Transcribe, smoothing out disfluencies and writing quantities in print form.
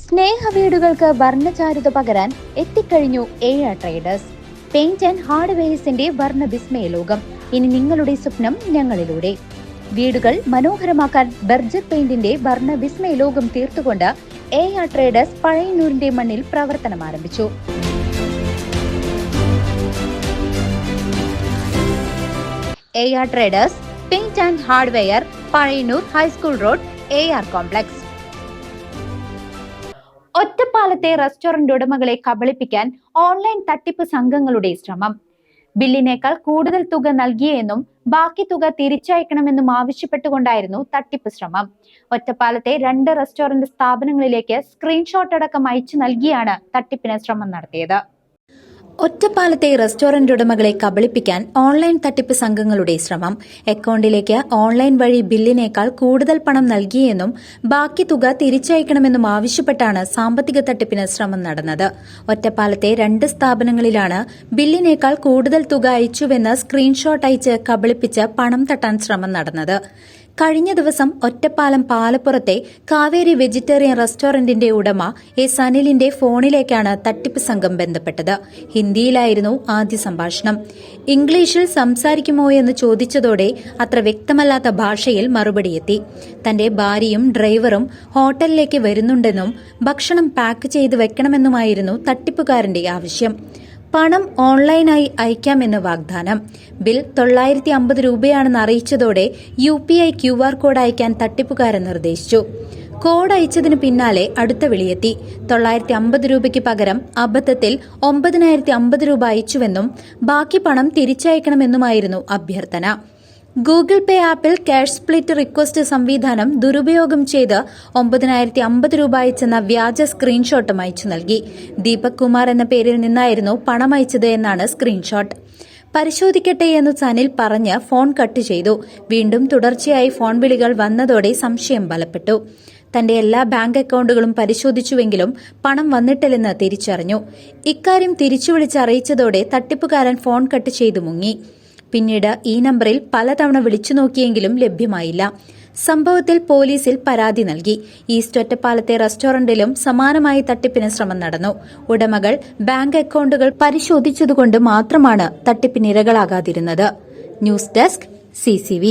സ്നേഹവീടുകൾക്ക് വർണ്ണചാരുത പകരാൻ എത്തിക്കഴിഞ്ഞു ഏഴ ട്രേഡേഴ്സ്. പെയിന്റ് ആൻഡ് ഹാർഡ്വെയർസിന്റെ വർണ്ണ വിസ്മയ ലോകം. ഇനി നിങ്ങളുടെ സ്വപ്നം ഞങ്ങളിലൂടെ. വീടുകൾ മനോഹരമാക്കാൻ ബർജർ പെയിന്റിന്റെ വർണ്ണ വിസ്മയ ലോകം തീർത്തുകൊണ്ട് ഏഴ ട്രേഡേഴ്സ് പഴയന്നൂരിന്റെ മണ്ണിൽ പ്രവർത്തനം ആരംഭിച്ചു. ഏഴ traders paint and hardware, Pazhayannur high school road, AR complex. ഒറ്റപ്പാലത്തെ റെസ്റ്റോറന്റ് ഉടമകളെ കബളിപ്പിക്കാൻ ഓൺലൈൻ തട്ടിപ്പ് സംഘങ്ങളുടെ ശ്രമം. ബില്ലിനേക്കാൾ കൂടുതൽ തുക നൽകിയെന്നും ബാക്കി തുക തിരിച്ചയക്കണമെന്നും ആവശ്യപ്പെട്ടുകൊണ്ടായിരുന്നു തട്ടിപ്പ് ശ്രമം. ഒറ്റപ്പാലത്തെ 2 റെസ്റ്റോറന്റ് സ്ഥാപനങ്ങളിലേക്ക് സ്ക്രീൻഷോട്ട് അടക്കം അയച്ചു നൽകിയാണ് തട്ടിപ്പിന് ശ്രമം നടത്തിയത്. ഒറ്റപ്പാലത്തെ റെസ്റ്റോറന്റ് ഉടമകളെ കബളിപ്പിക്കാൻ ഓൺലൈൻ തട്ടിപ്പ് സംഘങ്ങളുടെ ശ്രമം. അക്കൌണ്ടിലേക്ക് ഓൺലൈൻ വഴി ബില്ലിനേക്കാൾ കൂടുതൽ പണം നൽകിയെന്നും ബാക്കി തുക തിരിച്ചയക്കണമെന്നും ആവശ്യപ്പെട്ടാണ് സാമ്പത്തിക തട്ടിപ്പിന് ശ്രമം നടന്നത്. ഒറ്റപ്പാലത്തെ 2 സ്ഥാപനങ്ങളിലാണ് ബില്ലിനേക്കാൾ കൂടുതൽ തുക അയച്ചുവെന്ന് സ്ക്രീൻഷോട്ട് അയച്ച് കബളിപ്പിച്ച് പണം തട്ടാൻ ശ്രമം നടന്നത്. കഴിഞ്ഞ ദിവസം ഒറ്റപ്പാലം പാലപ്പുറത്തെ കാവേരി വെജിറ്റേറിയൻ റെസ്റ്റോറന്റിന്റെ ഉടമ സനിലിന്റെ ഫോണിലേക്കാണ് തട്ടിപ്പ് സംഘം ബന്ധപ്പെട്ടത്. ഹിന്ദിയിലായിരുന്നു ആദ്യ സംഭാഷണം. ഇംഗ്ലീഷിൽ സംസാരിക്കുമോയെന്ന് ചോദിച്ചതോടെ അത്ര വ്യക്തമല്ലാത്ത ഭാഷയിൽ മറുപടിയെത്തി. തന്റെ ഭാര്യയും ഡ്രൈവറും ഹോട്ടലിലേക്ക് വരുന്നുണ്ടെന്നും ഭക്ഷണം പാക്ക് ചെയ്ത് വെക്കണമെന്നുമായിരുന്നു തട്ടിപ്പുകാരന്റെ ആവശ്യം. പണം ഓൺലൈനായി അയക്കാമെന്ന് വാഗ്ദാനം. ബിൽ 950 രൂപയാണെന്ന് അറിയിച്ചതോടെ UPI QR കോഡ് അയക്കാൻ തട്ടിപ്പുകാരൻ നിർദ്ദേശിച്ചു. കോഡ് അയച്ചതിന് പിന്നാലെ അടുത്ത വിളിയെത്തി. 950 രൂപയ്ക്ക് പകരം അബദ്ധത്തിൽ 9050 രൂപ അയച്ചുവെന്നും ബാക്കി പണം തിരിച്ചയക്കണമെന്നുമായിരുന്നു അഭ്യർത്ഥന. ഗൂഗിൾ പേ ആപ്പിൽ ക്യാഷ് സ്പ്ലിറ്റ് റിക്വസ്റ്റ് സംവിധാനം ദുരുപയോഗം ചെയ്ത് 9050 രൂപ അയച്ചെന്ന വ്യാജ സ്ക്രീൻഷോട്ടും അയച്ചു നൽകി. ദീപക് കുമാർ എന്ന പേരിൽ നിന്നായിരുന്നു പണം അയച്ചത് എന്നാണ് സ്ക്രീൻഷോട്ട്. പരിശോധിക്കട്ടെ എന്ന് സനിൽ പറഞ്ഞ് ഫോൺ കട്ട് ചെയ്തു. വീണ്ടും തുടർച്ചയായി ഫോൺ വിളികൾ വന്നതോടെ സംശയം ബലപ്പെട്ടു. തന്റെ എല്ലാ ബാങ്ക് അക്കൌണ്ടുകളും പരിശോധിച്ചുവെങ്കിലും പണം വന്നിട്ടില്ലെന്ന് തിരിച്ചറിഞ്ഞു. ഇക്കാര്യം തിരിച്ചുവിളിച്ചറിയിച്ചതോടെ തട്ടിപ്പുകാരൻ ഫോൺ കട്ട് ചെയ്തു മുങ്ങി. പിന്നീട് ഈ നമ്പറിൽ പലതവണ വിളിച്ചു നോക്കിയെങ്കിലും ലഭ്യമായില്ല. സംഭവത്തിൽ പോലീസിൽ പരാതി നൽകി. ഈസ്റ്റ് ഒറ്റപ്പാലത്തെ റെസ്റ്റോറന്റിലും സമാനമായ തട്ടിപ്പിന് ശ്രമം നടന്നു. ഉടമകൾ ബാങ്ക് അക്കൌണ്ടുകൾ പരിശോധിച്ചതുകൊണ്ട് മാത്രമാണ് തട്ടിപ്പിനിരകളാകാതിരുന്നത്. News desk CCV.